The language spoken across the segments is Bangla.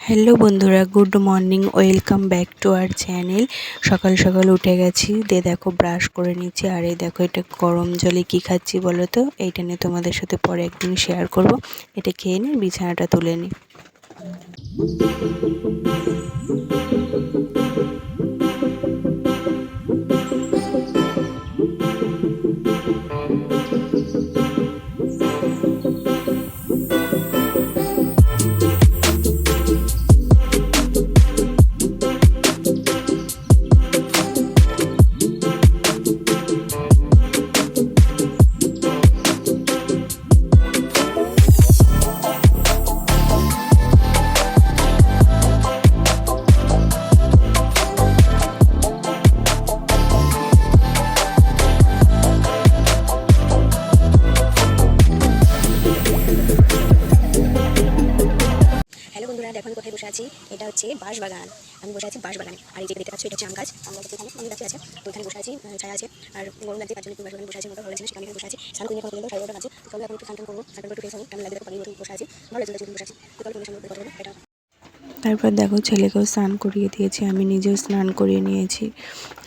হ্যালো বন্ধুরা, good morning, welcome back to our channel. সকাল সকাল উঠে গেছি, দেখো ব্রাশ করে নিচ্ছি। আর এই দেখো এটা গরম জলে কি খাচ্ছি বলো তো। এইটা নিয়ে তোমাদের সাথে পরে একদিন শেয়ার করব। এটা খেয়ে নিই, বিছানাটা তুলে নিই। হ্যালো বন্ধুরা, দেখো আমি কোথায় বসে আছি। এটা হচ্ছে বাঁশবাগান। আমি বসে আছি বাঁশবাগানে। আর এই যে দেখতে পাচ্ছ, এটা হচ্ছে আম গাছ। আম গাছ এখানে অনেক গাছ আছে, তো এখানে বসে আছি, ছায়া আছে। আর গরম লাগছে, তার জন্য একটু বাঁশবাগানে বসে আছি। মোটা ভালো লাগছে না, সেখানে বসে আছি। স্নান করে পর্যন্ত 11:30 বাজে। তো চলো এখন একটু স্নান করবো, স্নান করে একটু ফ্রেশ হবো। কেমন লাগবে পানি বসে আছি, ভালো লাগছে বসে আছি। তো চলো তোমাদের সামনে কথা বলবো। এটা তারপর দেখো ছেলেকেও স্নান করিয়ে দিয়েছি, আমি নিজেও স্নান করিয়ে নিয়েছি।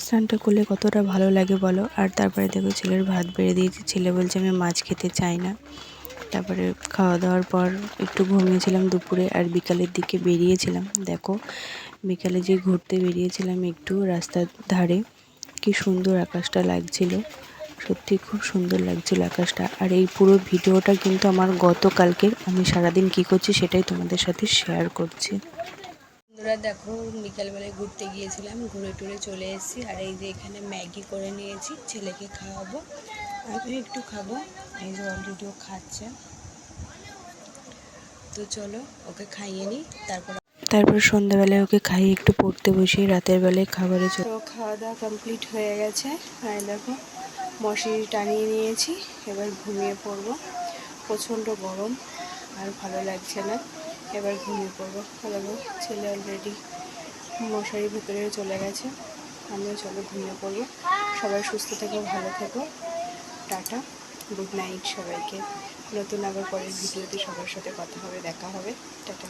স্নানটা করলে কতটা ভালো লাগে বলো। আর তারপরে দেখো ছেলের ভাত বেড়ে দিয়েছি। ছেলে বলছে আমি মাছ খেতে চাই না। তারপরে খাওয়া দাওয়ার পর একটু ঘুমিয়েছিলাম দুপুরে। আর বিকালের দিকে বেরিয়েছিলাম। দেখো বিকালে যে ঘুরতে বেরিয়েছিলাম একটু রাস্তার ধারে, কি সুন্দর আকাশটা লাগছিল। সত্যি খুব সুন্দর লাগছিল আকাশটা। আর এই পুরো ভিডিওটা কিন্তু আমার গতকালকের। আমি সারাদিন কি করছি সেটাই তোমাদের সাথে শেয়ার করছি। বন্ধুরা দেখো, বিকালবেলায় ঘুরতে গিয়েছিলাম, ঘুরে টুরে চলে এসেছি। আর এই যে এখানে ম্যাগি করে নিয়েছি, ছেলেকে খাওয়াবো, আমি একটু খাবো। এই যে অলরেডিও খাচ্ছে, তো চলো ওকে খাইয়ে নিই। তারপর সন্ধ্যাবেলায় ওকে খাইয়ে একটু পড়তে বসি। রাতের বেলায় খাবারে তো খাওয়া দাওয়া কমপ্লিট হয়ে গেছে। আর দেখো মশারি টানিয়ে নিয়েছি, এবার ঘুমিয়ে পড়বো। প্রচণ্ড গরম, আর ভালো লাগছে না, এবার ঘুমিয়ে পড়বো। দেখো ছেলে অলরেডি মশারির ভেতরে চলে গেছে, আমিও চলো ঘুমিয়ে পড়বো। সবাই সুস্থ থেকো, ভালো থেকো, টাটা, গুড নাইট সবাইকে। নতুন আবার পরের ভিডিওতে সবার সাথে কথা হবে, দেখা হবে, টাটা।